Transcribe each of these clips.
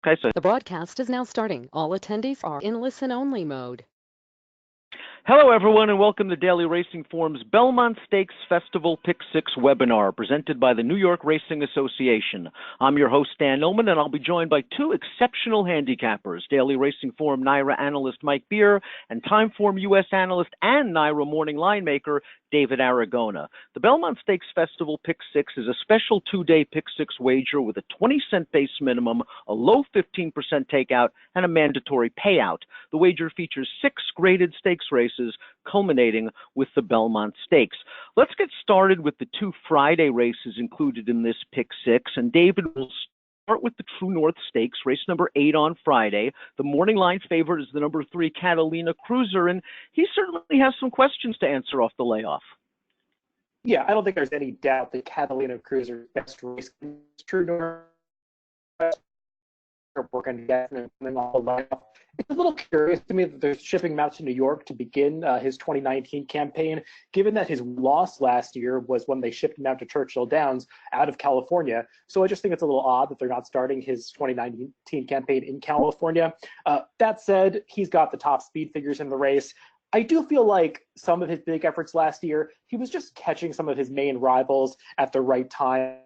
Okay, so The broadcast is now starting. All attendees are in listen-only mode. hello everyone and welcome to Daily Racing Forum's Belmont Stakes Festival Pick 6 webinar presented by the New York Racing Association. I'm your host Dan Illman and I'll be joined by two exceptional handicappers, Daily Racing Forum NYRA analyst Mike Beer and Timeform US analyst and NYRA morning line maker David Aragona. The Belmont Stakes Festival Pick 6 is a special two-day Pick 6 wager with a 20-cent base minimum, a low 15% takeout, and a mandatory payout. The wager features 6 graded stakes races, culminating with the Belmont Stakes. Let's get started with the 2 Friday races included in this Pick 6, and David will start with the True North Stakes, race number 8 on Friday. The morning line favorite is the number 3 Catalina Cruiser, and he certainly has some questions to answer off the layoff. Yeah, I don't think there's any doubt that Catalina Cruiser's best race is True North. We're going to get him on the layoff. It's a little curious to me that they're shipping him out to New York to begin his 2019 campaign, given that his loss last year was when they shipped him out to Churchill Downs out of California. So I just think it's a little odd that they're not starting his 2019 campaign in California. That said, he's got the top speed figures in the race. I do feel like some of his big efforts last year, he was just catching some of his main rivals at the right time.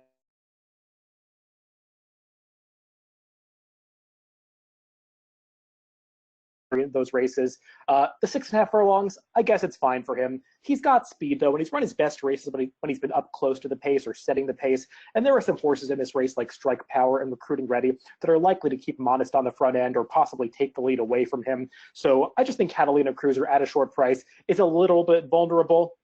Those races. The 6.5 furlongs, I guess it's fine for him. He's got speed though, and he's run his best races when he's been up close to the pace or setting the pace. And there are some horses in this race like Strike Power and Recruiting Ready that are likely to keep him honest on the front end or possibly take the lead away from him. So I just think Catalina Cruiser at a short price is a little bit vulnerable.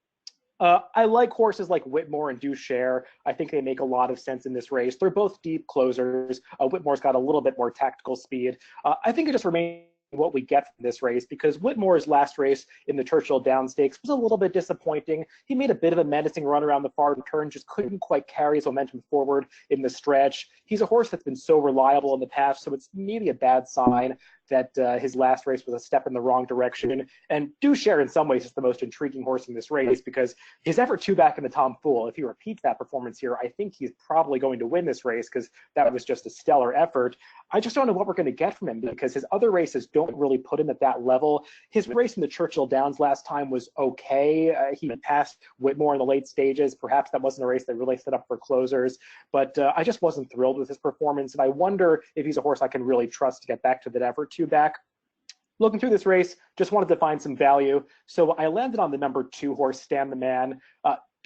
I like horses like Whitmore and Dushare. I think they make a lot of sense in this race. They're both deep closers. Whitmore's got a little bit more tactical speed. I think it just remains what we get from this race, because Whitmore's last race in the Churchill Downs Stakes was a little bit disappointing. He made a bit of a menacing run around the far turn, just couldn't quite carry his momentum forward in the stretch. He's a horse that's been so reliable in the past, so it's maybe a bad sign that his last race was a step in the wrong direction. And Dushare, in some ways, is the most intriguing horse in this race because his effort 2 back in the Tom Fool, if he repeats that performance here, I think he's probably going to win this race because that was just a stellar effort. I just don't know what we're going to get from him because his other races don't really put him at that level. His race in the Churchill Downs last time was okay. He passed Whitmore in the late stages. Perhaps that wasn't a race that really set up for closers, but I just wasn't thrilled with his performance. And I wonder if he's a horse I can really trust to get back to that effort 2 back. Looking through this race, just wanted to find some value. So I landed on the number 2 horse, Stan the Man.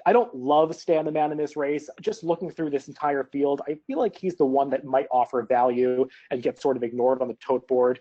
I don't love Stan the Man in this race. Just looking through this entire field, I feel like he's the one that might offer value and get sort of ignored on the tote board.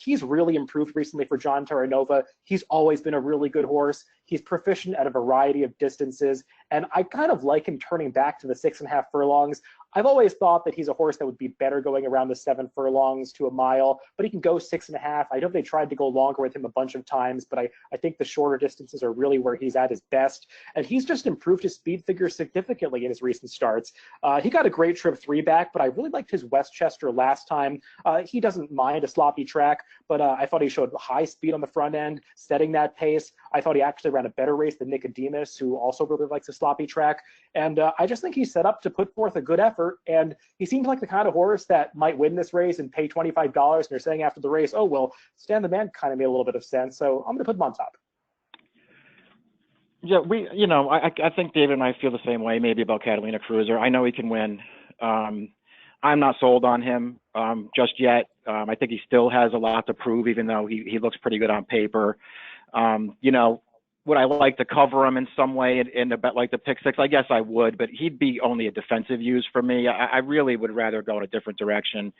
He's really improved recently for John Terranova. He's always been a really good horse. He's proficient at a variety of distances, and I kind of like him turning back to the 6.5 furlongs. I've always thought that he's a horse that would be better going around the 7 furlongs to a mile, but he can go 6.5. I know they tried to go longer with him a bunch of times, but I think the shorter distances are really where he's at his best. And he's just improved his speed figure significantly in his recent starts. He got a great trip 3 back, but I really liked his Westchester last time. He doesn't mind a sloppy track, but I thought he showed high speed on the front end, setting that pace. I thought he actually ran a better race than Nicodemus, who also really likes a sloppy track. And I just think he's set up to put forth a good effort. And he seems like the kind of horse that might win this race and pay $25. And they're saying after the race, oh, well, Stan the Man kind of made a little bit of sense. So I'm going to put him on top. Yeah, I think David and I feel the same way maybe about Catalina Cruiser. I know he can win. I'm not sold on him just yet. I think he still has a lot to prove, even though he looks pretty good on paper. Would I like to cover him in some way in a bet like the Pick 6? I guess I would, but he'd be only a defensive use for me. I really would rather go in a different direction.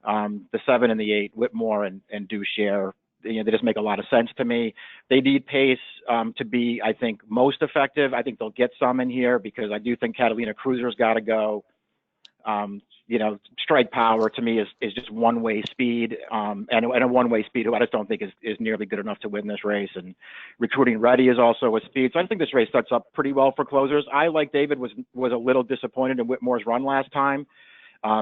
The 7 and the 8, Whitmore and Dushare, they just make a lot of sense to me. They need pace to be, I think, most effective. I think they'll get some in here because I do think Catalina Cruiser's got to go. Strike Power to me is just one-way speed, and a one-way speed who I just don't think is nearly good enough to win this race. And Recruiting Ready is also a speed, so I think this race sets up pretty well for closers. I, like David, was a little disappointed in Whitmore's run last time.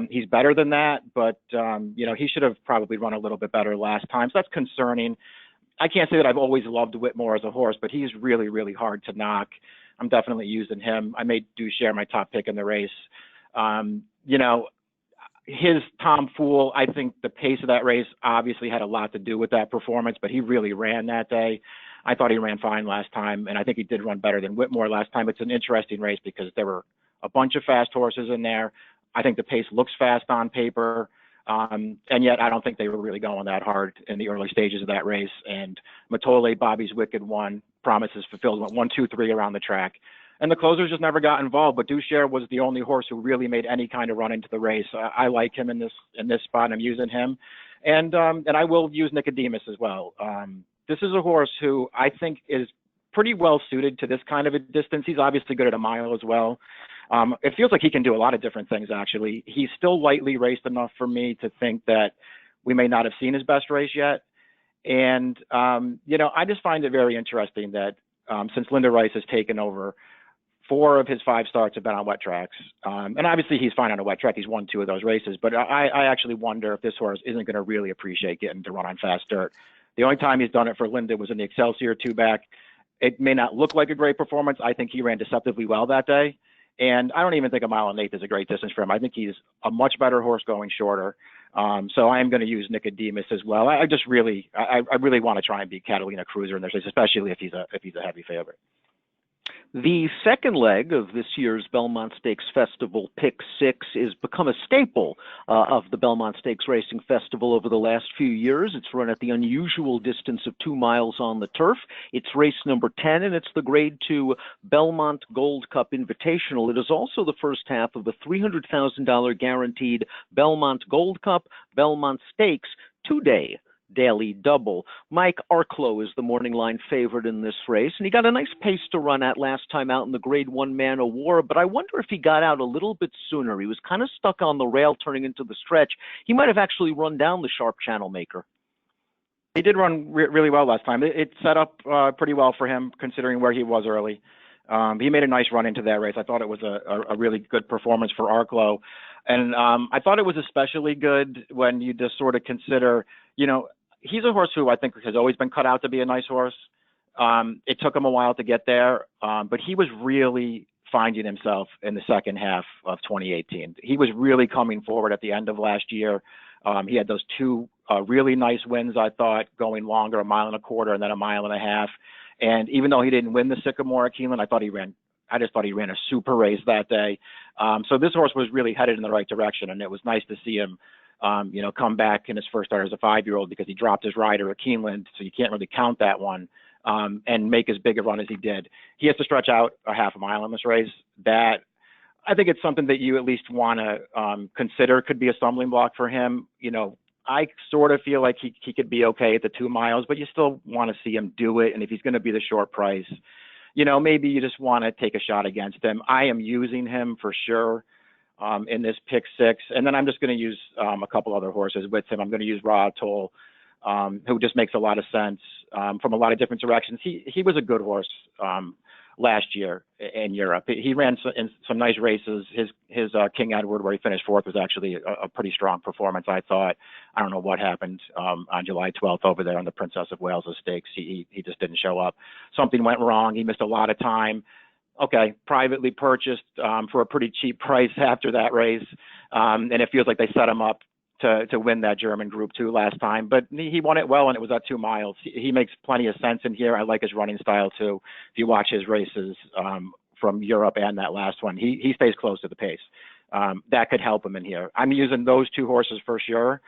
He's better than that, but he should have probably run a little bit better last time, so that's concerning. I can't say that I've always loved Whitmore as a horse, but he's really, really hard to knock. I'm definitely using him. I made Dushare my top pick in the race. his Tom Fool, I think the pace of that race obviously had a lot to do with that performance, but he really ran that day. I thought he ran fine last time, and I think he did run better than Whitmore last time. It's an interesting race because there were a bunch of fast horses in there. I think the pace looks fast on paper, and yet I don't think they were really going that hard in the early stages of that race. And Matole, Bobby's Wicked won, Promises Fulfilled, went 1, 2, 3 around the track. And the closers just never got involved, but Duchère was the only horse who really made any kind of run into the race. I like him in this spot, and I'm using him. And I will use Nicodemus as well. This is a horse who I think is pretty well suited to this kind of a distance. He's obviously good at a mile as well. It feels like he can do a lot of different things, actually. He's still lightly raced enough for me to think that we may not have seen his best race yet. And, I just find it very interesting that since Linda Rice has taken over, 4 of his 5 starts have been on wet tracks. And obviously he's fine on a wet track. He's won 2 of those races, but I actually wonder if this horse isn't going to really appreciate getting to run on fast dirt. The only time he's done it for Linda was in the Excelsior 2-back. It may not look like a great performance. I think he ran deceptively well that day. And I don't even think 1 mile and 1/8 is a great distance for him. I think he's a much better horse going shorter. So I am going to use Nicodemus as well. I really want to try and beat Catalina Cruiser in this race, especially if he's a heavy favorite. The second leg of this year's Belmont Stakes Festival, Pick 6, is become a staple of the Belmont Stakes Racing Festival over the last few years. It's run at the unusual distance of 2 miles on the turf. It's race number 10, and it's the Grade 2 Belmont Gold Cup Invitational. It is also the first half of the $300,000 guaranteed Belmont Gold Cup, Belmont Stakes 2-day daily double. Mike Arklow is the morning line favorite in this race, and he got a nice pace to run at last time out in the Grade 1 Man of War, but I wonder if he got out a little bit sooner. He was kind of stuck on the rail turning into the stretch. He might have actually run down the Sharp Channel Maker. He did run really well last time. It set up pretty well for him considering where he was early. He made a nice run into that race. I thought it was a really good performance for Arklow. And I thought it was especially good when you just sort of consider, he's a horse who I think has always been cut out to be a nice horse. It took him a while to get there, but he was really finding himself in the second half of 2018. He was really coming forward at the end of last year. He had those 2 really nice wins, I thought, going longer, 1.25 miles and then 1.5 miles. And even though he didn't win the Sycamore at Keeneland, I just thought he ran a super race that day. So this horse was really headed in the right direction, and it was nice to see him come back in his first start as a 5-year-old because he dropped his rider at Keeneland, so you can't really count that one, and make as big a run as he did. He has to stretch out a 1/2 mile in this race. That, I think it's something that you at least want to consider could be a stumbling block for him. I sort of feel like he could be okay at the 2 miles, but you still want to see him do it. And if he's going to be the short price, maybe you just want to take a shot against him. I am using him for sure in this Pick 6. And then I'm just going to use a couple other horses with him. I'm going to use Ra Atoll, who just makes a lot of sense from a lot of different directions. He was a good horse last year in Europe. He ran in some nice races. His King Edward, where he finished 4th, was actually a pretty strong performance, I thought. I don't know what happened on July 12th over there on the Princess of Wales Stakes. He just didn't show up. Something went wrong. He missed a lot of time. Okay, privately purchased for a pretty cheap price after that race. And it feels like they set him up to win that German Group 2 last time, but he won it well, and it was at 2 miles. He makes plenty of sense in here. I like his running style too. If you watch his races from Europe and that last one, he stays close to the pace. That could help him in here. I'm using those 2 horses for sure,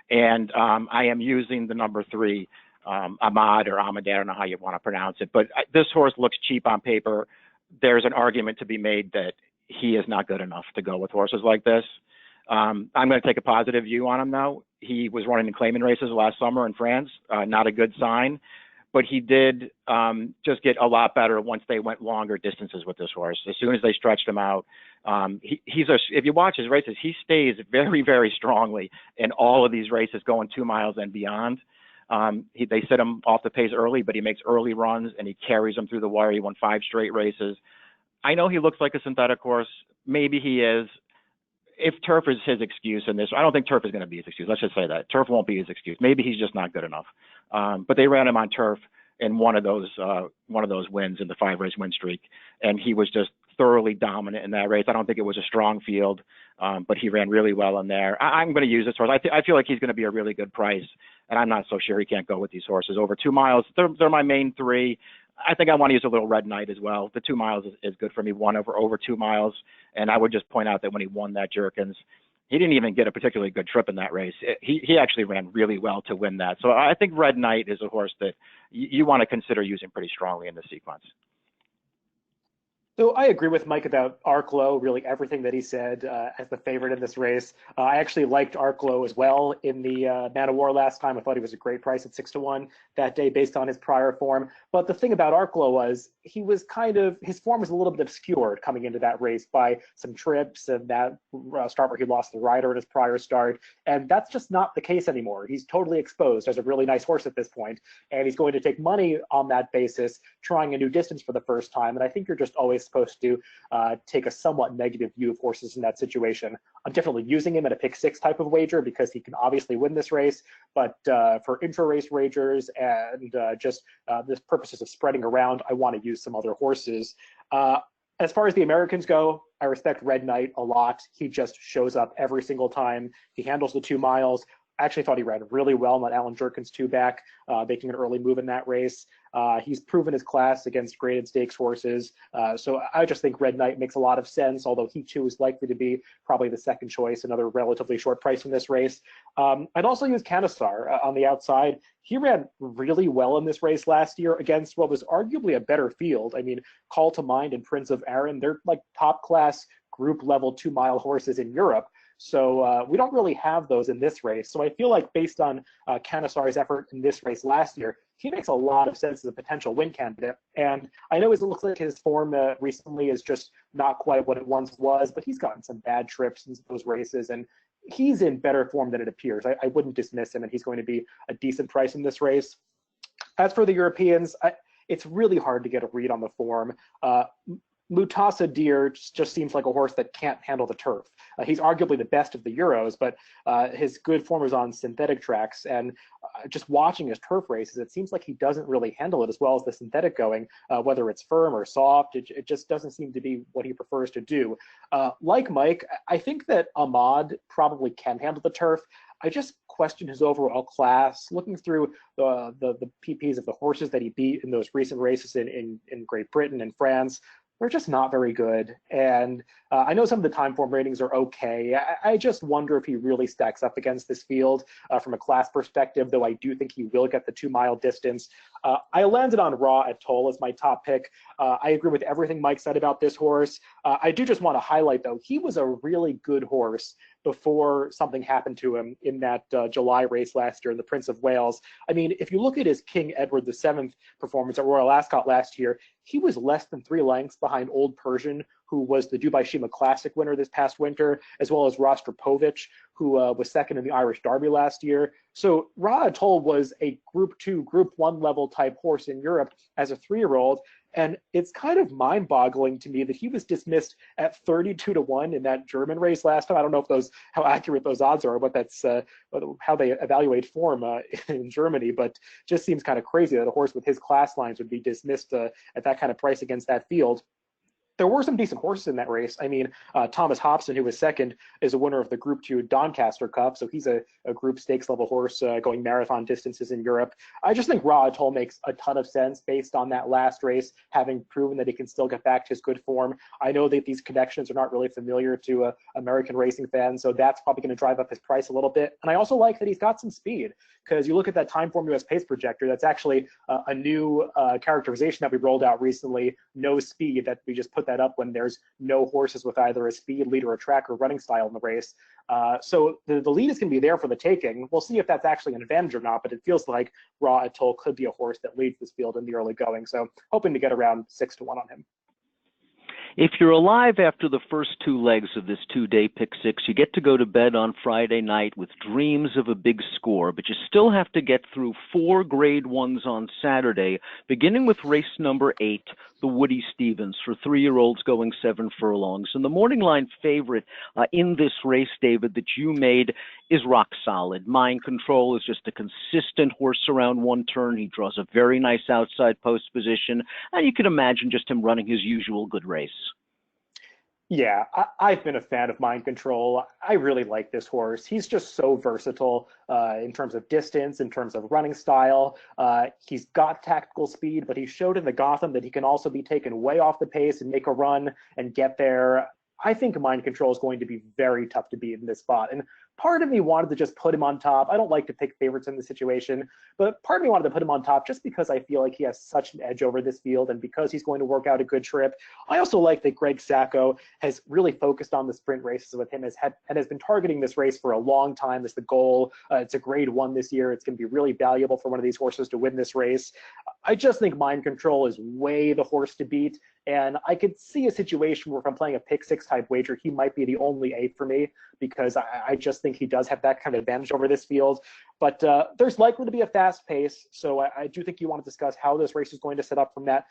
and I am using the number 3, Ahmad or Ahmad, I don't know how you want to pronounce it, but this horse looks cheap on paper. There's an argument to be made that he is not good enough to go with horses like this. I'm going to take a positive view on him now. He was running in claiming races last summer in France, not a good sign, but he did just get a lot better once they went longer distances with this horse. As soon as they stretched him out, if you watch his races, he stays very, very strongly in all of these races going 2 miles and beyond. They set him off the pace early, but he makes early runs and he carries them through the wire. He won 5 straight races. I know he looks like a synthetic horse. Maybe he is. If turf is his excuse in this, I don't think turf is going to be his excuse. Let's just say that turf won't be his excuse. Maybe he's just not good enough. But they ran him on turf in one of those wins in the 5-race win streak, and he was just thoroughly dominant in that race. I don't think it was a strong field. but he ran really well in there. I'm going to use this horse. I feel like he's going to be a really good price, and I'm not so sure he can't go with these horses over 2 miles. They're my main three. I think I want to use a little Red Knight as well. The 2 miles is good for me, one over 2 miles. And I would just point out that when he won that Jerkins, he didn't even get a particularly good trip in that race. He actually ran really well to win that. So I think Red Knight is a horse that you want to consider using pretty strongly in this sequence. So I agree with Mike about Arklow, really everything that he said as the favorite in this race. I actually liked Arklow as well in the Man of War last time. I thought he was a great price at 6-1 that day based on his prior form. But the thing about Arklow was his form was a little bit obscured coming into that race by some trips and that start where he lost the rider in his prior start. And that's just not the case anymore. He's totally exposed as a really nice horse at this point, and he's going to take money on that basis, trying a new distance for the first time. And I think you're just always supposed to take a somewhat negative view of horses in that situation. I'm definitely using him in a pick six type of wager because he can obviously win this race, but for intra-race wagers and just the purposes of spreading around, I want to use some other horses. As far as the Americans go, I respect Red Knight a lot. He just shows up every single time. He handles the 2 miles. I actually thought he ran really well on that Alan Jerkins 2-back, making an early move in that race. He's proven his class against graded stakes horses. So I just think Red Knight makes a lot of sense, although he too is likely to be probably the second choice, another relatively short price in this race. I'd also use Canassar on the outside. He ran really well in this race last year against what was arguably a better field. I mean, Call to Mind and Prince of Aaron, they're like top class group level 2 mile horses in Europe. So we don't really have those in this race. So I feel like based on Canassar's effort in this race last year, he makes a lot of sense as a potential win candidate. And I know it looks like his form recently is just not quite what it once was, but he's gotten some bad trips in those races, and he's in better form than it appears. I wouldn't dismiss him, and he's going to be a decent price in this race. As for the Europeans, it's really hard to get a read on the form. Mutasa Deer just seems like a horse that can't handle the turf. He's arguably the best of the Euros, but his good form is on synthetic tracks. And just watching his turf races, it seems like he doesn't really handle it as well as the synthetic going, whether it's firm or soft. It just doesn't seem to be what he prefers to do. Like Mike, I think that Ahmad probably can handle the turf. I just question his overall class. Looking through the PPs of the horses that he beat in those recent races in Great Britain and France, they're just not very good. And I know some of the time form ratings are okay. I just wonder if he really stacks up against this field from a class perspective, though I do think he will get the 2 mile distance. I landed on Raw at Toll as my top pick. I agree with everything Mike said about this horse. I do just want to highlight, though, he was a really good horse before something happened to him in that July race last year in the Prince of Wales. I mean, if you look at his King Edward VII performance at Royal Ascot last year, he was less than 3 lengths behind Old Persian, who was the Dubai Shima Classic winner this past winter, as well as Rostropovich, who was second in the Irish Derby last year. So Ra Atoll was a Group 2, Group 1 level type horse in Europe as a 3-year-old. And it's kind of mind-boggling to me that he was dismissed at 32-1 in that German race last time. I don't know if how accurate those odds are, but that's how they evaluate form in Germany. But just seems kind of crazy that a horse with his class lines would be dismissed at that kind of price against that field. There were some decent horses in that race. I mean, Thomas Hobson, who was second, is a winner of the Group 2 Doncaster Cup, so he's a group stakes level horse going marathon distances in Europe. I just think Ra Atoll makes a ton of sense based on that last race, having proven that he can still get back to his good form. I know that these connections are not really familiar to American racing fans, so that's probably going to drive up his price a little bit. And I also like that he's got some speed, because you look at that Time Form US pace projector, that's actually a new characterization that we rolled out recently, no speed, that we just put that up when there's no horses with either a speed, lead, or a track or running style in the race. So the lead is going to be there for the taking. We'll see if that's actually an advantage or not, but it feels like Ra Atoll could be a horse that leads this field in the early going. So hoping to get around 6-1 on him. If you're alive after the first 2 legs of this 2-day pick six, you get to go to bed on Friday night with dreams of a big score, but you still have to get through 4 grade 1s on Saturday, beginning with race number 8, the Woody Stevens, for 3-year-olds going 7 furlongs. And the morning line favorite in this race, David, that you made is Rock Solid. Mind Control is just a consistent horse around one turn. He draws a very nice outside post position, and you can imagine just him running his usual good race. Yeah, I've been a fan of Mind Control. I really like this horse. He's just so versatile in terms of distance, in terms of running style. He's got tactical speed, but he showed in the Gotham that he can also be taken way off the pace and make a run and get there. I think Mind Control is going to be very tough to beat in this spot. And part of me wanted to just put him on top. I don't like to pick favorites in the situation, but part of me wanted to put him on top just because I feel like he has such an edge over this field and because he's going to work out a good trip. I also like that Greg Sacco has really focused on the sprint races with him and has been targeting this race for a long time as the goal. It's a grade 1 this year. It's going to be really valuable for one of these horses to win this race. I just think Mind Control is way the horse to beat. And I could see a situation where if I'm playing a pick 6 type wager, he might be the only 8 for me because I just think he does have that kind of advantage over this field. But there's likely to be a fast pace. So I do think you want to discuss how this race is going to set up from that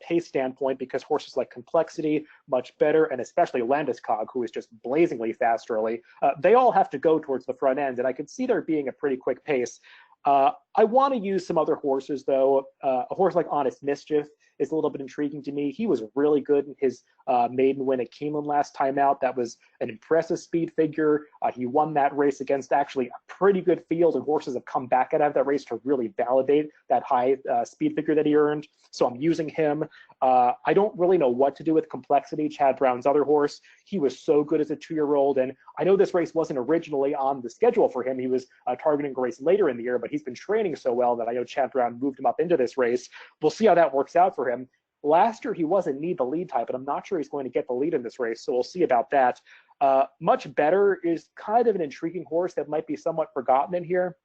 pace standpoint, because horses like Complexity, much better, and especially Landeskog, who is just blazingly fast early, they all have to go towards the front end. And I could see there being a pretty quick pace. I want to use some other horses, though. A horse like Honest Mischief is a little bit intriguing to me. He was really good in his maiden win at Keeneland last time out. That was an impressive speed figure. He won that race against actually a pretty good field, and horses have come back out of that race to really validate that high speed figure that he earned. So I'm using him. I don't really know what to do with Complexity, Chad Brown's other horse. He was so good as a 2-year-old, and I know this race wasn't originally on the schedule for him. He was targeting a race later in the year, but he's been training so well that I know Chad Brown moved him up into this race. We'll see how that works out for him. Last year, he wasn't need the lead type, but I'm not sure he's going to get the lead in this race, so we'll see about that. Much Better is kind of an intriguing horse that might be somewhat forgotten in here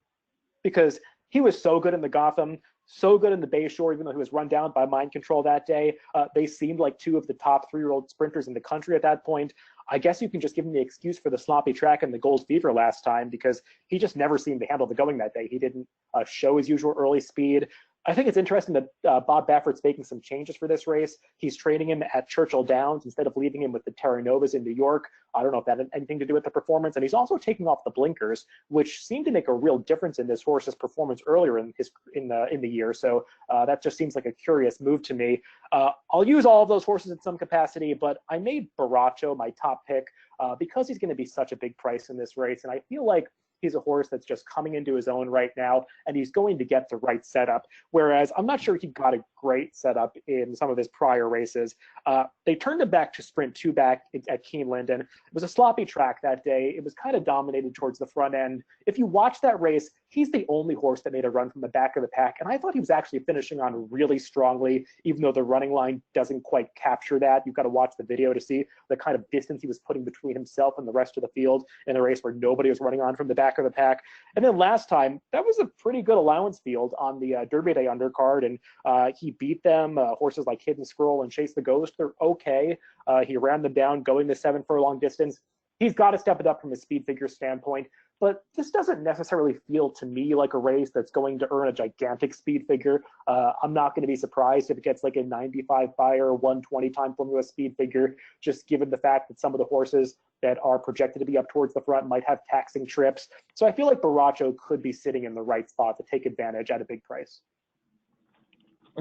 because he was so good in the Gotham, so good in the Bayshore, even though he was run down by Mind Control that day. They seemed like 2 of the top 3-year-old sprinters in the country at that point. I guess you can just give him the excuse for the sloppy track and the Gold Fever last time because he just never seemed to handle the going that day. He didn't show his usual early speed. I think it's interesting that Bob Baffert's making some changes for this race. He's training him at Churchill Downs instead of leaving him with the Terra Novas in New York. I don't know if that had anything to do with the performance. And he's also taking off the blinkers, which seemed to make a real difference in this horse's performance earlier in the year. So that just seems like a curious move to me. I'll use all of those horses in some capacity, but I made Baracho my top pick because he's going to be such a big price in this race. And I feel like he's a horse that's just coming into his own right now, and he's going to get the right setup. Whereas I'm not sure he got a great setup in some of his prior races. They turned him back to sprint 2 back at Keeneland, and it was a sloppy track that day. It was kind of dominated towards the front end. If you watch that race, he's the only horse that made a run from the back of the pack, and I thought he was actually finishing on really strongly, even though the running line doesn't quite capture that. You've got to watch the video to see the kind of distance he was putting between himself and the rest of the field in a race where nobody was running on from the back of the pack. And then last time, that was a pretty good allowance field on the Derby Day undercard, and he beat them. Horses like Hidden Scroll and Chase the Ghost, they're okay. He ran them down going the 7 furlong distance. He's got to step it up from a speed figure standpoint, but this doesn't necessarily feel to me like a race that's going to earn a gigantic speed figure. I'm not going to be surprised if it gets like a 95 Fire, 120 time Formula speed figure, just given the fact that some of the horses that are projected to be up towards the front might have taxing trips. So I feel like Baracho could be sitting in the right spot to take advantage at a big price.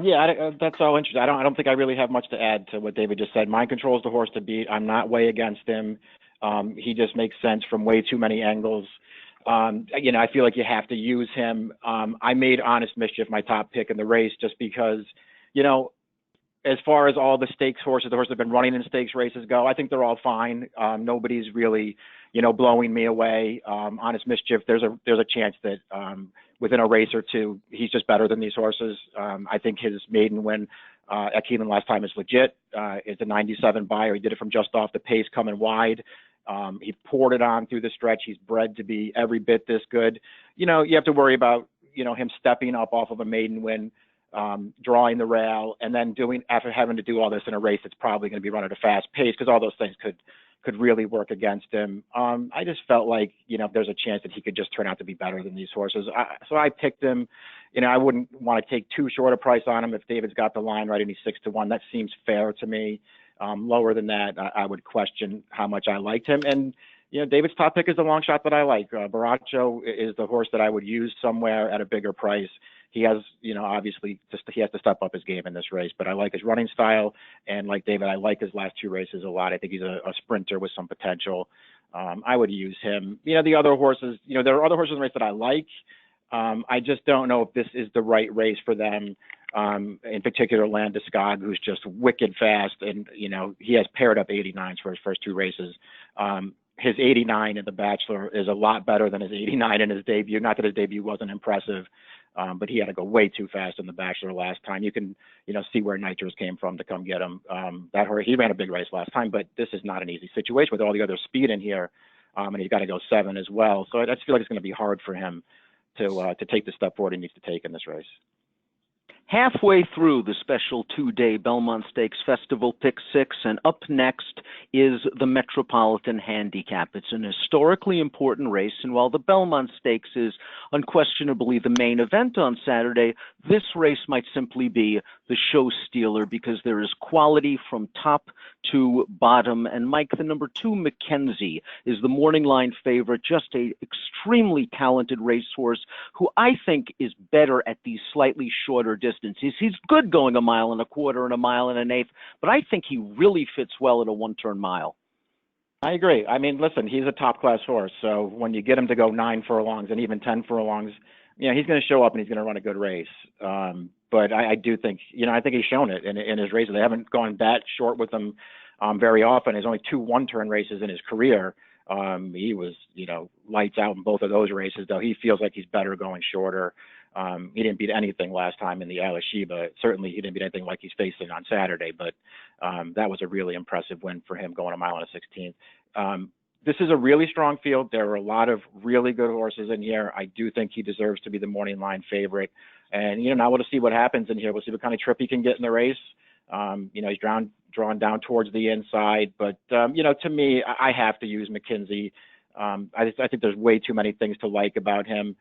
Yeah, that's all interesting. I don't think I really have much to add to what David just said. Mind Control is the horse to beat. I'm not way against him. He just makes sense from way too many angles. I feel like you have to use him. I made Honest Mischief my top pick in the race just because, as far as all the stakes horses, the horses that have been running in stakes races go, I think they're all fine. Nobody's really, blowing me away. Honest Mischief, there's a chance that within a race or two, he's just better than these horses. I think his maiden win at Keeneland last time is legit. It's a 97 buyer. He did it from just off the pace coming wide. He poured it on through the stretch. He's bred to be every bit this good. You have to worry about, him stepping up off of a maiden win, drawing the rail, and then after having to do all this in a race that's probably going to be run at a fast pace, because all those things could really work against him. I just felt like, there's a chance that he could just turn out to be better than these horses. So I picked him. I wouldn't want to take too short a price on him. If David's got the line right and he's 6-1, that seems fair to me. Lower than that, I would question how much I liked him. And, David's top pick is the long shot that I like. Baracho is the horse that I would use somewhere at a bigger price. He has, obviously he has to step up his game in this race, but I like his running style. And like David, I like his last 2 races a lot. I think he's a sprinter with some potential. I would use him. The other horses, there are other horses in the race that I like. I just don't know if this is the right race for them. In particular, Landeskog, who's just wicked fast, and he has paired up 89s for his first 2 races. His 89 in the Bachelor is a lot better than his 89 in his debut. Not that his debut wasn't impressive, but he had to go way too fast in the Bachelor last time. You can, see where Nitros came from to come get him. That horse, he ran a big race last time, but this is not an easy situation with all the other speed in here, and he's got to go 7 as well. So I just feel like it's going to be hard for him to take the step forward he needs to take in this race. Halfway through the special 2-day Belmont Stakes Festival Pick 6, and up next is the Metropolitan Handicap. It's an historically important race, and while the Belmont Stakes is unquestionably the main event on Saturday, this race might simply be the show stealer because there is quality from top to bottom. And Mike, the number 2 Mackenzie is the morning line favorite, just a extremely talented racehorse who I think is better at these slightly shorter distances. He's good going a mile and a quarter and a mile and an eighth, but I think he really fits well at a 1-turn mile. I agree. I mean, listen, he's a top-class horse, so when you get him to go 9 furlongs and even 10 furlongs, he's going to show up and he's going to run a good race. But I do think, I think he's shown it in his races. They haven't gone that short with him very often. There's only 2 1-turn races in his career. He was, lights out in both of those races, though he feels like he's better going shorter. He didn't beat anything last time in the Alashiba. Certainly he didn't beat anything like he's facing on Saturday, but that was a really impressive win for him going a mile and a 16th. This is a really strong field. There are a lot of really good horses in here. I do think he deserves to be the morning line favorite. And, now we'll see what happens in here. We'll see what kind of trip he can get in the race. He's drawn down towards the inside, but, to me, I have to use McKenzie. I think there's way too many things to like about him.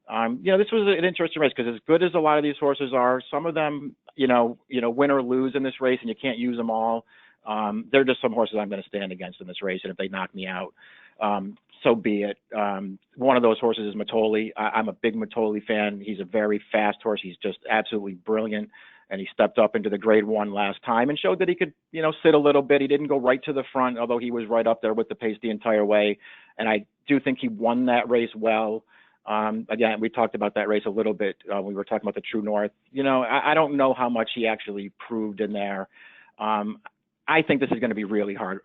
This was an interesting race because as good as a lot of these horses are, some of them, win or lose in this race and you can't use them all. They're just some horses I'm going to stand against in this race. And if they knock me out, so be it. One of those horses is Matoli. I'm a big Matoli fan. He's a very fast horse. He's just absolutely brilliant. And he stepped up into the grade 1 last time and showed that he could, sit a little bit. He didn't go right to the front, although he was right up there with the pace the entire way. And I do think he won that race well. Again, we talked about that race a little bit. We were talking about the True North. I don't know how much he actually proved in there. I think this is going to be a really hard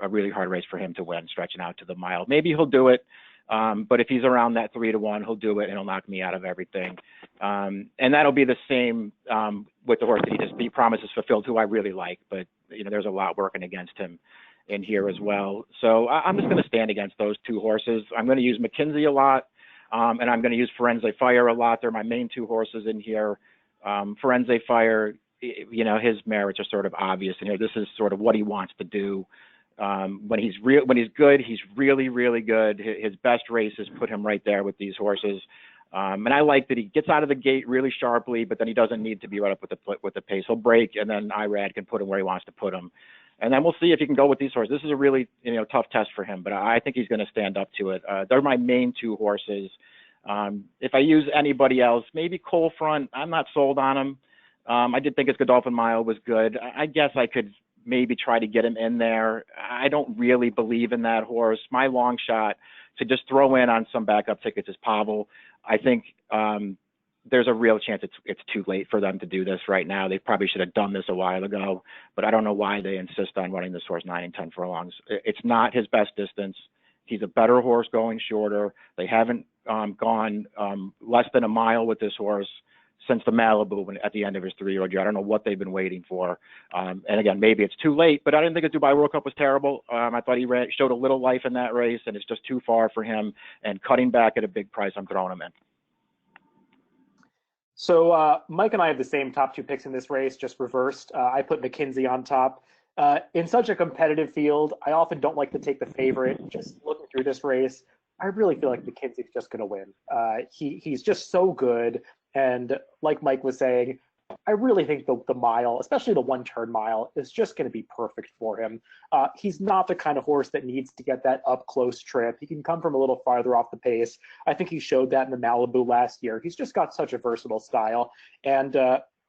race for him to win, stretching out to the mile. Maybe he'll do it. But if he's around that 3-1, he'll do it and he'll knock me out of everything. And that'll be the same with the horse that he promises fulfilled, who I really like. But, there's a lot working against him in here as well. So I'm just going to stand against those 2 horses. I'm going to use McKenzie a lot. And I'm going to use Firenze Fire a lot. They're my main 2 horses in here. Firenze Fire, his merits are sort of obvious in here. This is sort of what he wants to do. When he's good, he's really, really good. His best races put him right there with these horses. And I like that he gets out of the gate really sharply, but then he doesn't need to be right up with the pace. He'll break, and then NYRA can put him where he wants to put him. And then we'll see if he can go with these horses. This is a really, tough test for him, but I think he's going to stand up to it. They're my main 2 horses. If I use anybody else, maybe Coal Front. I'm not sold on him. I did think his Godolphin Mile was good. I guess I could maybe try to get him in there. I don't really believe in that horse. My long shot to just throw in on some backup tickets is Pavel. I think there's a real chance it's too late for them to do this right now. They probably should have done this a while ago, but I don't know why they insist on running this horse 9 and 10 furlongs. It's not his best distance. He's a better horse going shorter. They haven't gone less than a mile with this horse since the Malibu at the end of his 3-year-old year. I don't know what they've been waiting for. And again, maybe it's too late, but I didn't think the Dubai World Cup was terrible. I thought he showed a little life in that race, and it's just too far for him. And cutting back at a big price, I'm throwing him in. So Mike and I have the same top 2 picks in this race, just reversed. I put McKenzie on top. In such a competitive field, I often don't like to take the favorite. Just looking through this race, I really feel like McKenzie's just going to win. He's just so good. And like Mike was saying, I really think the mile, especially the one-turn mile, is just going to be perfect for him. He's not the kind of horse that needs to get that up-close trip. He can come from a little farther off the pace. I think he showed that in the Malibu last year. He's just got such a versatile style, and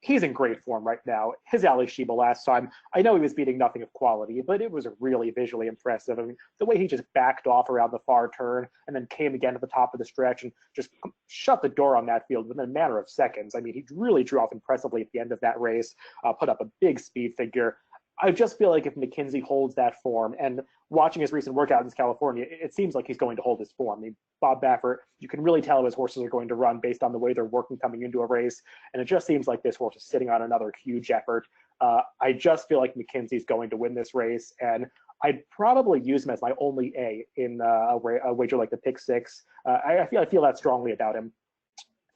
he's in great form right now. His Ali Sheba last time, I know he was beating nothing of quality, but it was really visually impressive. I mean, the way he just backed off around the far turn and then came again at the top of the stretch and just shut the door on that field within a matter of seconds. I mean, he really drew off impressively at the end of that race, put up a big speed figure. I just feel like if McKenzie holds that form, and watching his recent workout in California, it seems like he's going to hold his form. I mean, Bob Baffert, you can really tell his horses are going to run based on the way they're working coming into a race, and it just seems like this horse is sitting on another huge effort. I just feel like McKenzie's going to win this race, and I'd probably use him as my only A in a wager like the pick six. I feel that strongly about him.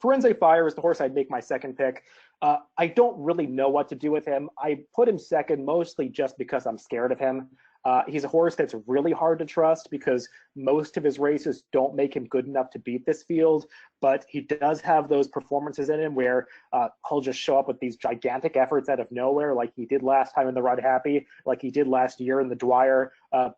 Firenze Fire is the horse I'd make my second pick. I don't really know what to do with him. I put him second mostly just because I'm scared of him. He's a horse that's really hard to trust because most of his races don't make him good enough to beat this field, but he does have those performances in him where he'll just show up with these gigantic efforts out of nowhere, like he did last time in the Run Happy, like he did last year in the Dwyer.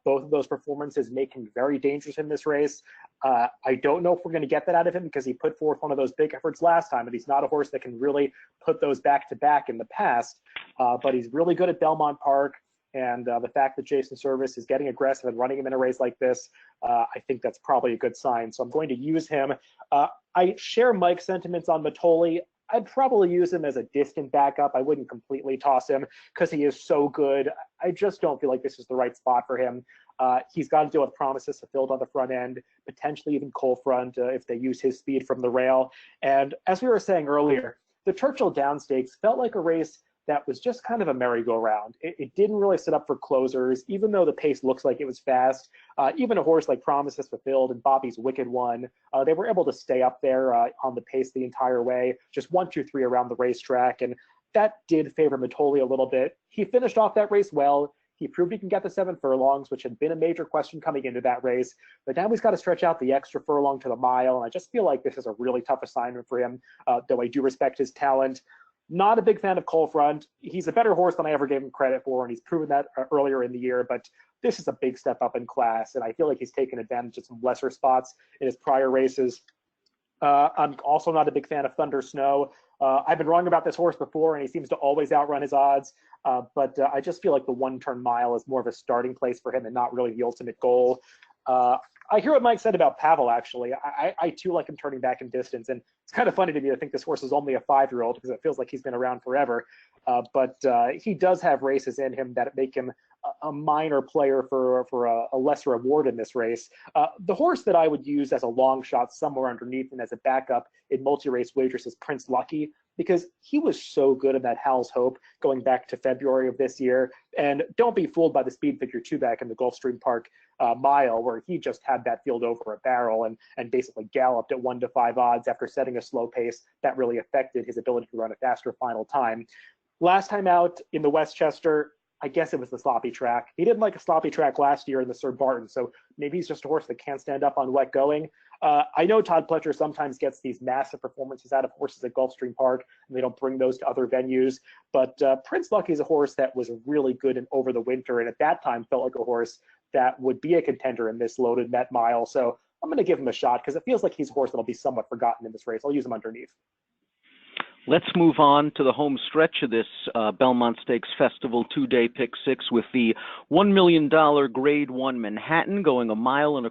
Both of those performances make him very dangerous in this race. I don't know if we're going to get that out of him because he put forth one of those big efforts last time, and he's not a horse that can really put those back to back in the past, but he's really good at Belmont Park. And the fact that Jason Service is getting aggressive and running him in a race like this, I think that's probably a good sign. So I'm going to use him. I share Mike's sentiments on Matoli. I'd probably use him as a distant backup. I wouldn't completely toss him because he is so good. I just don't feel like this is the right spot for him. He's got to deal with Promises Fulfilled on the front end, potentially even Coal Front if they use his speed from the rail. And as we were saying earlier, the Churchill Downs Stakes felt like a race that was just kind of a merry-go-round. It didn't really set up for closers, even though the pace looks like it was fast. Even a horse like Promises Fulfilled and Bobby's Wicked One, they were able to stay up there on the pace the entire way, just 1, 2, 3 around the racetrack, and that did favor Matoli a little bit. He finished off that race well. He proved he can get the 7 furlongs, which had been a major question coming into that race, but now he's got to stretch out the extra furlong to the mile, and I just feel like this is a really tough assignment for him, though I do respect his talent. Not a big fan of Coal Front. He's a better horse than I ever gave him credit for, and he's proven that earlier in the year, but this is a big step up in class, and I feel like he's taken advantage of some lesser spots in his prior races. I'm also not a big fan of Thunder Snow. I've been wrong about this horse before, and he seems to always outrun his odds, but I just feel like the one-turn mile is more of a starting place for him and not really the ultimate goal. I hear what Mike said about Pavel, actually. I too like him turning back in distance, and it's kind of funny to me to think this horse is only a 5-year-old because it feels like he's been around forever. But he does have races in him that make him a minor player for a lesser award in this race. The horse that I would use as a long shot somewhere underneath and as a backup in multi-race wagers is Prince Lucky, because he was so good in that Hal's Hope going back to February of this year. And don't be fooled by the speed figure 2 back in the Gulfstream Park mile, where he just had that field over a barrel and basically galloped at 1 to 5 odds after setting a slow pace that really affected his ability to run a faster final time. Last time out in the Westchester, I guess it was the sloppy track. He didn't like a sloppy track last year in the Sir Barton, so maybe he's just a horse that can't stand up on wet going. I know Todd Pletcher sometimes gets these massive performances out of horses at Gulfstream Park, and they don't bring those to other venues. But Prince Lucky is a horse that was really good and over the winter, and at that time felt like a horse that would be a contender in this loaded Met mile. So I'm going to give him a shot because it feels like he's a horse that'll be somewhat forgotten in this race. I'll use him underneath. Let's move on to the home stretch of this Belmont Stakes Festival 2-day pick six with the $1 million Grade 1 Manhattan going 1.25 miles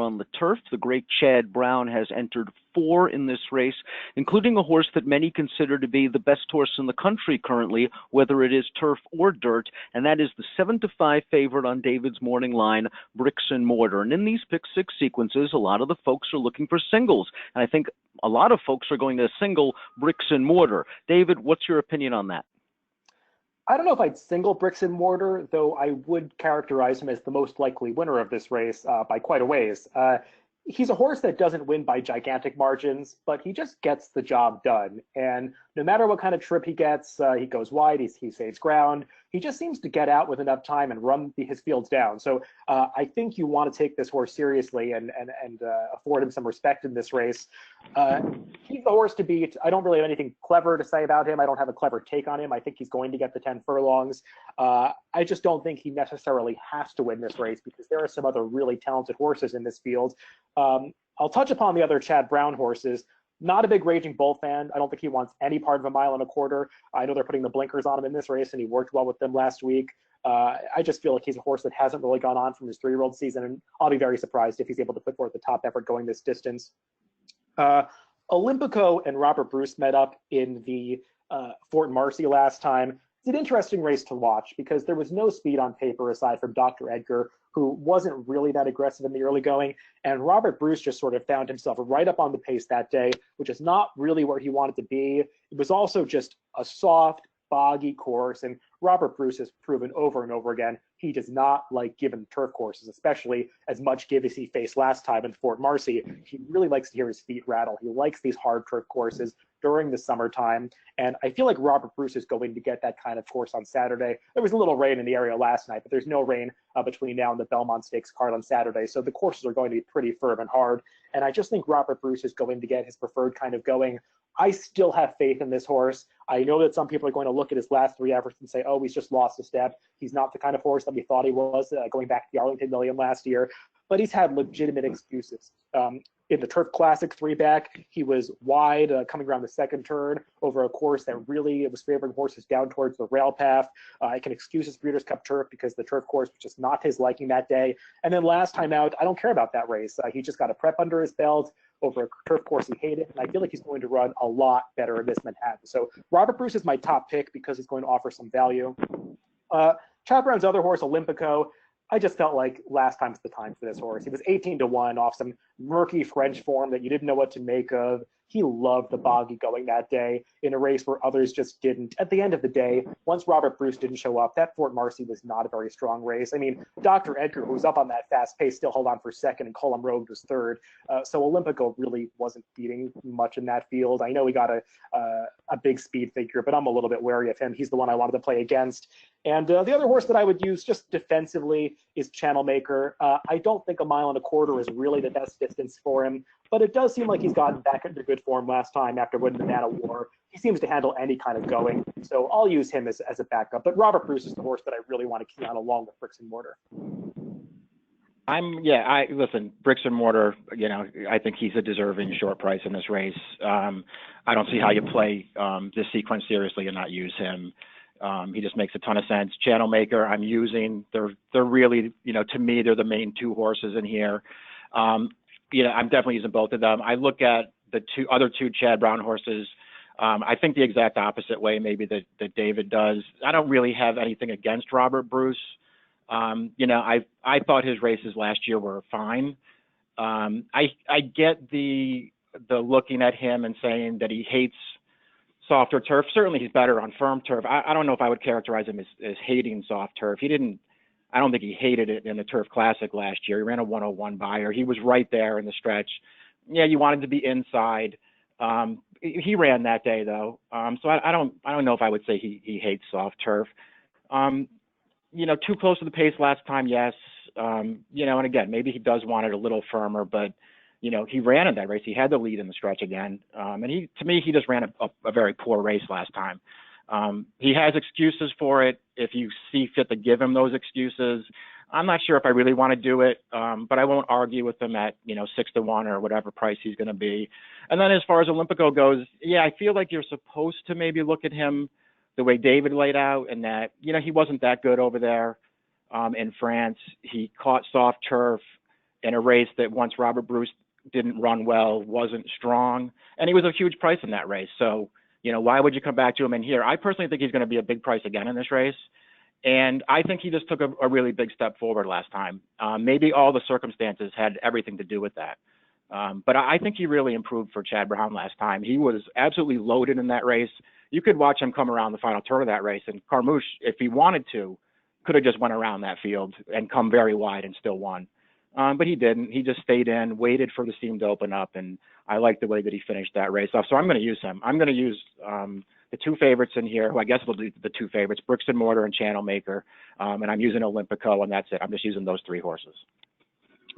on the turf. The great Chad Brown has entered 4 in this race, including a horse that many consider to be the best horse in the country currently, whether it is turf or dirt, and that is the 7-5 favorite on David's morning line, Bricks and Mortar. And in these pick six sequences, a lot of the folks are looking for singles, and I think a lot of folks are going to single Bricks and Mortar. David, what's your opinion on that? I don't know if I'd single Bricks and Mortar, though I would characterize him as the most likely winner of this race by quite a ways. He's a horse that doesn't win by gigantic margins, but he just gets the job done. And no matter what kind of trip he gets, he goes wide, he saves ground. He just seems to get out with enough time and run his fields down. So I think you want to take this horse seriously and afford him some respect in this race. He's the horse to beat. I don't really have anything clever to say about him. I don't have a clever take on him. I think he's going to get the 10 furlongs. I just don't think he necessarily has to win this race because there are some other really talented horses in this field. I'll touch upon the other Chad Brown horses. Not a big Raging Bull fan. I don't think he wants any part of a mile and a quarter. I know they're putting the blinkers on him in this race, and he worked well with them last week. I just feel like he's a horse that hasn't really gone on from his 3-year-old season, and I'll be very surprised if he's able to put forth the top effort going this distance. Olympico and Robert Bruce met up in the Fort Marcy last time. It's an interesting race to watch because there was no speed on paper aside from Dr. Edgar, who wasn't really that aggressive in the early going. And Robert Bruce just sort of found himself right up on the pace that day, which is not really where he wanted to be. It was also just a soft, boggy course. And Robert Bruce has proven over and over again he does not like given turf courses, especially as much give as he faced last time in Fort Marcy. He really likes to hear his feet rattle. He likes these hard turf courses during the summertime. And I feel like Robert Bruce is going to get that kind of course on Saturday. There was a little rain in the area last night, but there's no rain between now and the Belmont Stakes card on Saturday. So the courses are going to be pretty firm and hard. And I just think Robert Bruce is going to get his preferred kind of going. I still have faith in this horse. I know that some people are going to look at his last 3 efforts and say, oh, he's just lost a step. He's not the kind of horse that we thought he was going back to the Arlington Million last year, but he's had legitimate excuses. In the Turf Classic 3-back, he was wide coming around the second turn over a course that really was favoring horses down towards the rail path. I can excuse his Breeders' Cup Turf because the turf course was just not his liking that day. And then last time out, I don't care about that race. He just got a prep under his belt over a turf course he hated, and I feel like he's going to run a lot better in this Manhattan. So Robert Bruce is my top pick because he's going to offer some value. Chad Brown's other horse, Olympico, I just felt like last time's the time for this horse. He was 18-1 off some murky French form that you didn't know what to make of. He loved the boggy going that day in a race where others just didn't. At the end of the day, once Robert Bruce didn't show up, that Fort Marcy was not a very strong race. I mean, Dr. Edgar, who was up on that fast pace, still held on for second, and Colum Rogue was third. So Olympico really wasn't beating much in that field. I know he got a big speed figure, but I'm a little bit wary of him. He's the one I wanted to play against. And the other horse that I would use just defensively is Channel Maker. I don't think a mile and a quarter is really the best distance for him, but it does seem like he's gotten back into good form last time after winning the Man of War. He seems to handle any kind of going, so I'll use him as a backup. But Robert Bruce is the horse that I really want to key on along with Bricks and Mortar. Listen, Bricks and Mortar, I think he's a deserving short price in this race. I don't see how you play this sequence seriously and not use him. He just makes a ton of sense. Channel Maker, I'm using. They're really, to me, they're the main 2 horses in here. I'm definitely using both of them. I look at the other two Chad Brown horses. I think the exact opposite way, maybe that David does. I don't really have anything against Robert Bruce. I thought his races last year were fine. I get the looking at him and saying that he hates softer turf. Certainly he's better on firm turf. I don't know if I would characterize him as hating soft turf. I don't think he hated it in the Turf Classic last year. He ran a 101 buyer. He was right there in the stretch. Yeah, you wanted to be inside. He ran that day though. So I don't know if I would say he hates soft turf. Too close to the pace last time, yes. And again, maybe he does want it a little firmer, but he ran in that race. He had the lead in the stretch again. And to me, he just ran a very poor race last time. He has excuses for it. If you see fit to give him those excuses, I'm not sure if I really want to do it, but I won't argue with him at 6-1 or whatever price he's going to be. And then as far as Olympico goes, yeah, I feel like you're supposed to maybe look at him the way David laid out, and that he wasn't that good over there in France. He caught soft turf in a race that once Robert Bruce didn't run well, wasn't strong, and he was a huge price in that race. So why would you come back to him in here? I personally think he's going to be a big price again in this race. And I think he just took a really big step forward last time. Maybe all the circumstances had everything to do with that. But I think he really improved for Chad Brown last time. He was absolutely loaded in that race. You could watch him come around the final turn of that race, and Carmouche, if he wanted to, could have just went around that field and come very wide and still won. But he didn't. He just stayed in, waited for the seam to open up, and I like the way that he finished that race off. So I'm going to use him. I'm going to use the two favorites in here, who I guess will be the two favorites, Bricks and Mortar and Channel Maker, and I'm using Olympico, and that's it. I'm just using those three horses.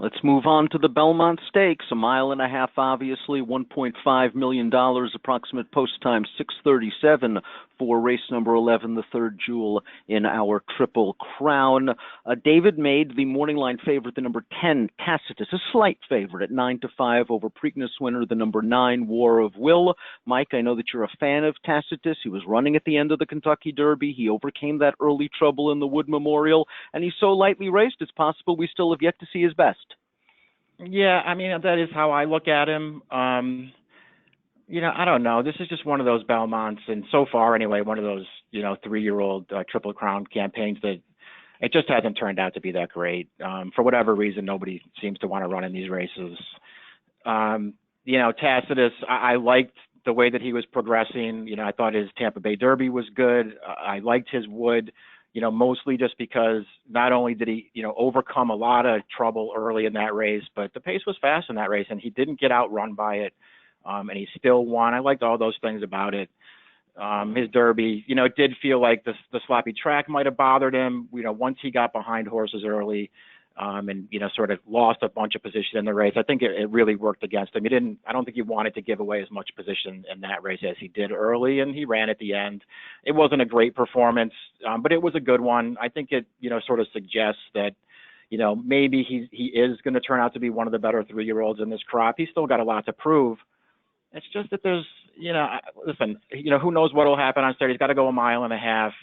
Let's move on to the Belmont Stakes, a mile and a half, obviously, $1.5 million, approximate post time 6:37 for race number 11, the third jewel in our Triple Crown. David made the morning line favorite, the number 10, Tacitus, a slight favorite at 9-5 over Preakness winner, the number 9, War of Will. Mike, I know that you're a fan of Tacitus. He was running at the end of the Kentucky Derby. He overcame that early trouble in the Wood Memorial, and he's so lightly raced, it's possible we still have yet to see his best. Yeah, I mean, that is how I look at him. You know, I don't know. This is just one of those Belmonts, and so far anyway, one of those, you know, 3-year-old Triple Crown campaigns that it just hasn't turned out to be that great. For whatever reason, nobody seems to want to run in these races. You know, Tacitus, I liked the way that he was progressing. You know, I thought his Tampa Bay Derby was good. I liked his Wood. You know, mostly just because not only did he, you know, overcome a lot of trouble early in that race, but the pace was fast in that race, and he didn't get outrun by it, and he still won. I liked all those things about it. His Derby, you know, it did feel like the sloppy track might have bothered him, you know, once he got behind horses early, and, you know, sort of lost a bunch of position in the race. I think it really worked against him. I don't think he wanted to give away as much position in that race as he did early, and he ran at the end. It wasn't a great performance, but it was a good one. I think it, you know, sort of suggests that, you know, maybe he is going to turn out to be one of the better 3-year-olds in this crop. He's still got a lot to prove. It's just that there's, you know, listen, you know, who knows what will happen on Saturday. He's got to go a mile and a half.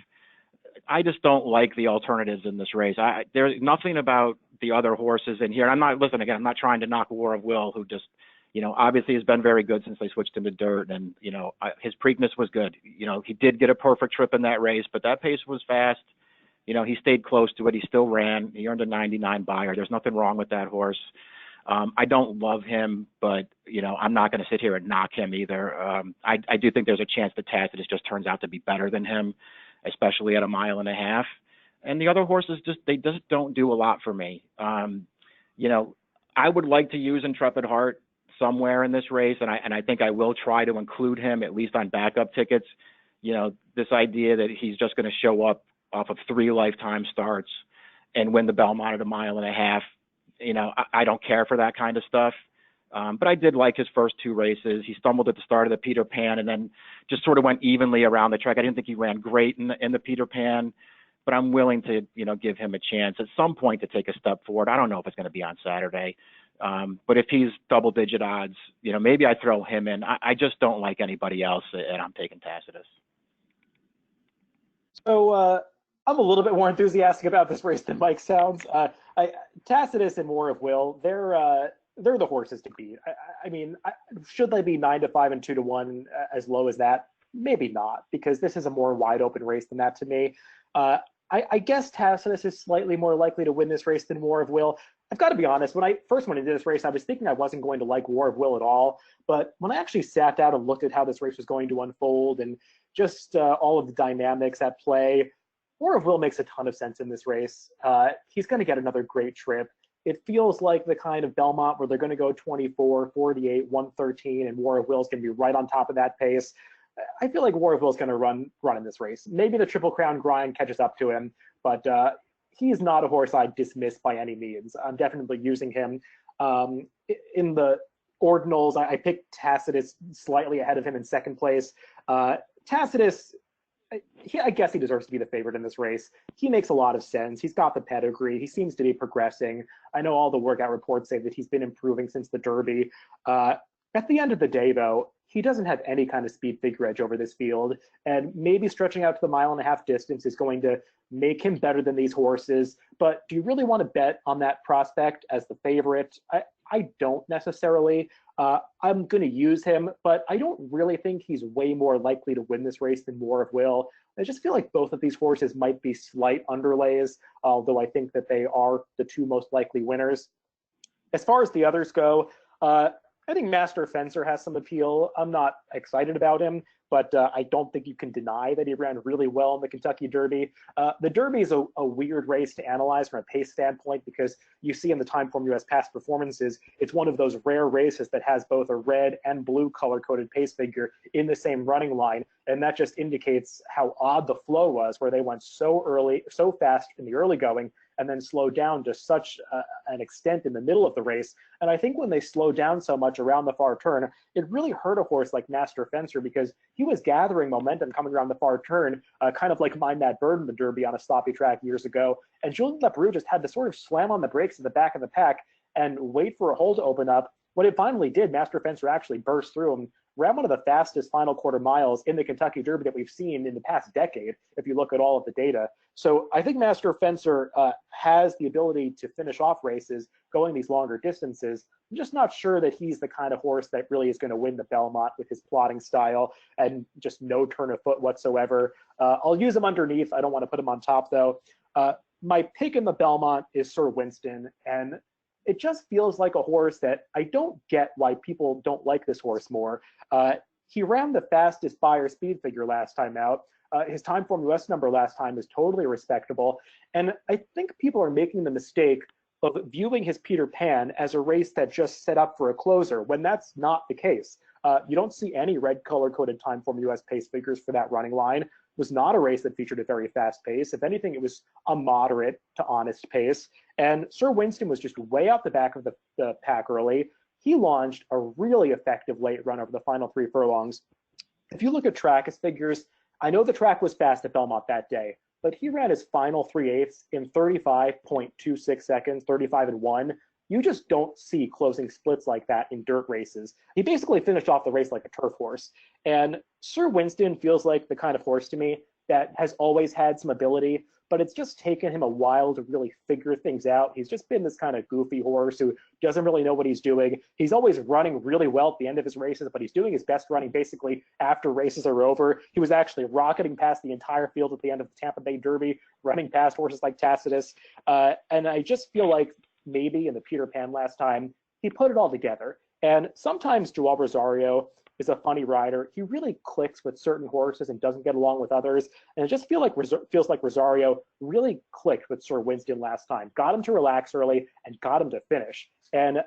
I just don't like the alternatives in this race. There's nothing about the other horses in here. I'm not trying to knock War of Will, who just, you know, obviously has been very good since they switched him to dirt. And, you know, his Preakness was good. You know, he did get a perfect trip in that race, but that pace was fast. You know, he stayed close to it. He still ran. He earned a 99 buyer. There's nothing wrong with that horse. I don't love him, but, you know, I'm not going to sit here and knock him either. I do think there's a chance that Tacitus just turns out to be better than him, especially at a mile and a half. And the other horses they just don't do a lot for me. You know, I would like to use Intrepid Heart somewhere in this race, and I think I will try to include him at least on backup tickets. You know, this idea that he's just going to show up off of 3 lifetime starts and win the Belmont at a mile and a half. You know, I don't care for that kind of stuff. But I did like his first 2 races. He stumbled at the start of the Peter Pan and then just sort of went evenly around the track. I didn't think he ran great in the Peter Pan, but I'm willing to, you know, give him a chance at some point to take a step forward. I don't know if it's going to be on Saturday. But if he's double-digit odds, you know, maybe I throw him in. I just don't like anybody else, and I'm taking Tacitus. So I'm a little bit more enthusiastic about this race than Mike sounds. Tacitus and War of Will, they're the horses to beat. I mean, should they be 9-5 and 2-1 as low as that? Maybe not, because this is a more wide open race than that to me. I guess Tacitus is slightly more likely to win this race than War of Will. I've got to be honest, when I first went into this race, I was thinking I wasn't going to like War of Will at all. But when I actually sat down and looked at how this race was going to unfold and just all of the dynamics at play, War of Will makes a ton of sense in this race. He's going to get another great trip. It feels like the kind of Belmont where they're going to go 24, 48, 113, and War of Will is going to be right on top of that pace. I feel like War of Will is going to run in this race. Maybe the Triple Crown grind catches up to him, but he's not a horse I dismiss by any means. I'm definitely using him. In the ordinals, I picked Tacitus slightly ahead of him in second place. Tacitus, I guess he deserves to be the favorite in this race. He makes a lot of sense. He's got the pedigree. He seems to be progressing. I know all the workout reports say that he's been improving since the Derby. At the end of the day, though, he doesn't have any kind of speed figure edge over this field, and maybe stretching out to the mile and a half distance is going to make him better than these horses. But do you really want to bet on that prospect as the favorite? I don't necessarily. I'm going to use him, but I don't really think he's way more likely to win this race than War of Will. I just feel like both of these horses might be slight underlays, although I think that they are the 2 most likely winners. As far as the others go, I think Master Fencer has some appeal. I'm not excited about him, but I don't think you can deny that he ran really well in the Kentucky Derby. The Derby is a weird race to analyze from a pace standpoint because you see in the Timeform US past performances, it's one of those rare races that has both a red and blue color-coded pace figure in the same running line, and that just indicates how odd the flow was, where they went so early, so fast in the early going, and then slowed down to such an extent in the middle of the race. And I think when they slowed down so much around the far turn, it really hurt a horse like Master Fencer because he was gathering momentum coming around the far turn, kind of like Mind That Bird in the Derby on a sloppy track years ago. And Julien Leparoux just had to sort of slam on the brakes at the back of the pack and wait for a hole to open up. When it finally did, Master Fencer actually burst through him, ran one of the fastest final quarter miles in the Kentucky Derby that we've seen in the past decade, if you look at all of the data. So I think Master Fencer has the ability to finish off races going these longer distances. I'm just not sure that he's the kind of horse that really is going to win the Belmont with his plotting style and just no turn of foot whatsoever. I'll use him underneath. I don't want to put him on top, though. My pick in the Belmont is Sir Winston, and it just feels like a horse that I don't get why people don't like this horse more. He ran the fastest Beyer speed figure last time out. His Timeform US number last time is totally respectable. And I think people are making the mistake of viewing his Peter Pan as a race that just set up for a closer, when that's not the case. You don't see any red color-coded Timeform US pace figures for that running line. It was not a race that featured a very fast pace. If anything, it was a moderate to honest pace. And Sir Winston was just way out the back of the pack early. He launched a really effective late run over the final 3 furlongs. If you look at Track's figures, I know the track was fast at Belmont that day, but he ran his final 3/8 in 35.26 seconds, 35 and 1. You just don't see closing splits like that in dirt races. He basically finished off the race like a turf horse. And Sir Winston feels like the kind of horse to me that has always had some ability, but it's just taken him a while to really figure things out. He's just been this kind of goofy horse who doesn't really know what he's doing. He's always running really well at the end of his races, but he's doing his best running basically after races are over. He was actually rocketing past the entire field at the end of the Tampa Bay Derby, running past horses like Tacitus. And I just feel like maybe in the Peter Pan last time, he put it all together. And sometimes Joao Rosario is a funny rider. He really clicks with certain horses and doesn't get along with others. And it just feels like Rosario really clicked with Sir Winston last time, got him to relax early and got him to finish. And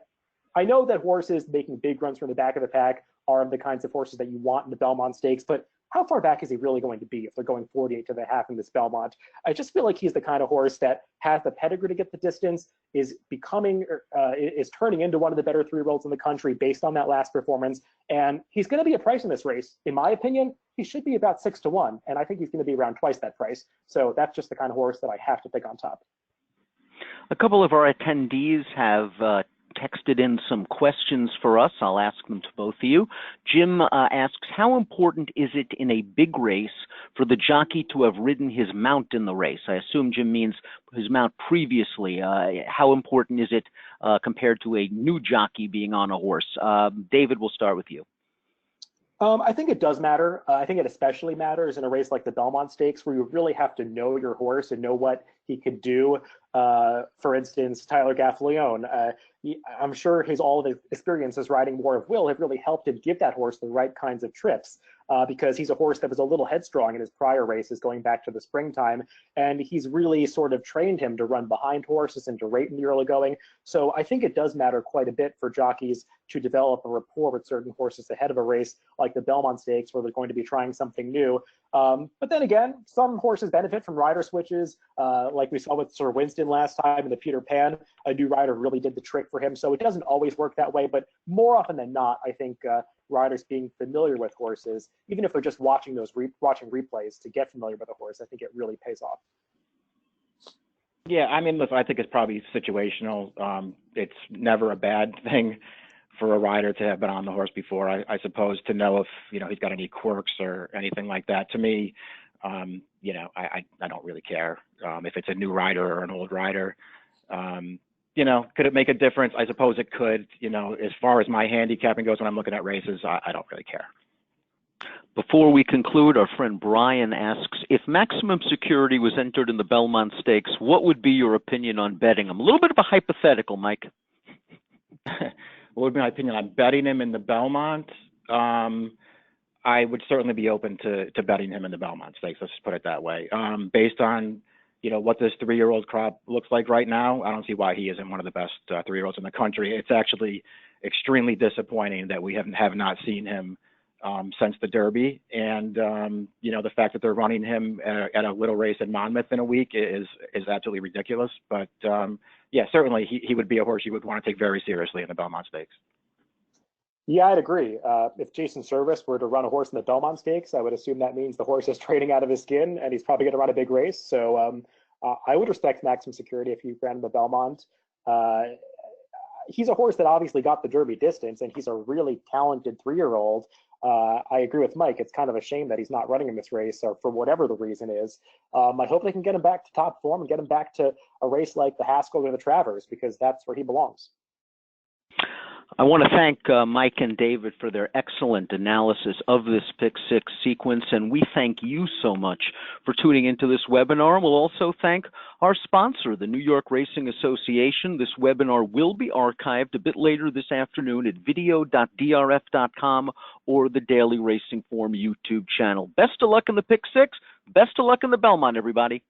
I know that horses making big runs from the back of the pack are the kinds of horses that you want in the Belmont Stakes, but how far back is he really going to be if they're going 48 to the half in this Belmont? I just feel like he's the kind of horse that has the pedigree to get the distance, is turning into one of the better 3-year-olds in the country based on that last performance. And he's going to be a price in this race. In my opinion, he should be about 6 to 1. And I think he's going to be around twice that price. So that's just the kind of horse that I have to pick on top. A couple of our attendees have texted in some questions for us. I'll ask them to both of you. Jim asks, how important is it in a big race for the jockey to have ridden his mount in the race? I assume Jim means his mount previously. How important is it compared to a new jockey being on a horse? David, we'll start with you. I think it does matter. I think it especially matters in a race like the Belmont Stakes, where you really have to know your horse and know what he could do. For instance, Tyler Gaffalione, I'm sure all of his experiences riding War of Will have really helped him give that horse the right kinds of trips, because he's a horse that was a little headstrong in his prior races going back to the springtime, and he's really sort of trained him to run behind horses and to rate in the early going. So I think it does matter quite a bit for jockeys to develop a rapport with certain horses ahead of a race like the Belmont Stakes, where they're going to be trying something new. But then again, some horses benefit from rider switches, like we saw with Sir Winston last time in the Peter Pan. A new rider really did the trick for him. So it doesn't always work that way, but more often than not, I think riders being familiar with horses, even if they're just watching replays to get familiar with a horse, I think it really pays off. Yeah, I mean, look, I think it's probably situational. It's never a bad thing for a rider to have been on the horse before, I suppose, to know if, he's got any quirks or anything like that. To me, I don't really care if it's a new rider or an old rider. Could it make a difference? I suppose it could. As far as my handicapping goes when I'm looking at races, I don't really care. Before we conclude, our friend Brian asks, if maximum security was entered in the Belmont Stakes, what would be your opinion on betting them? A little bit of a hypothetical, Mike. what would be my opinion on betting him in the Belmont? I would certainly be open to betting him in the Belmont Stakes. Let's just put it that way. Based on what this 3-year-old crop looks like right now, I don't see why he isn't one of the best 3-year-olds in the country. It's actually extremely disappointing that we have not seen him since the Derby, and the fact that they're running him at a little race in Monmouth in a week is absolutely ridiculous. But yeah, certainly he would be a horse you would want to take very seriously in the Belmont Stakes. Yeah, I'd agree. If Jason Service were to run a horse in the Belmont Stakes, I would assume that means the horse is training out of his skin, and he's probably going to run a big race. So I would respect maximum security if he ran the Belmont. He's a horse that obviously got the Derby distance, and he's a really talented 3-year-old. I agree with Mike. It's kind of a shame that he's not running in this race, or for whatever the reason is. I hope they can get him back to top form and get him back to a race like the Haskell or the Travers, because that's where he belongs. I want to thank Mike and David for their excellent analysis of this Pick 6 sequence, and we thank you so much for tuning into this webinar. We'll also thank our sponsor, the New York Racing Association. This webinar will be archived a bit later this afternoon at video.drf.com or the Daily Racing Form YouTube channel. Best of luck in the Pick 6. Best of luck in the Belmont, everybody.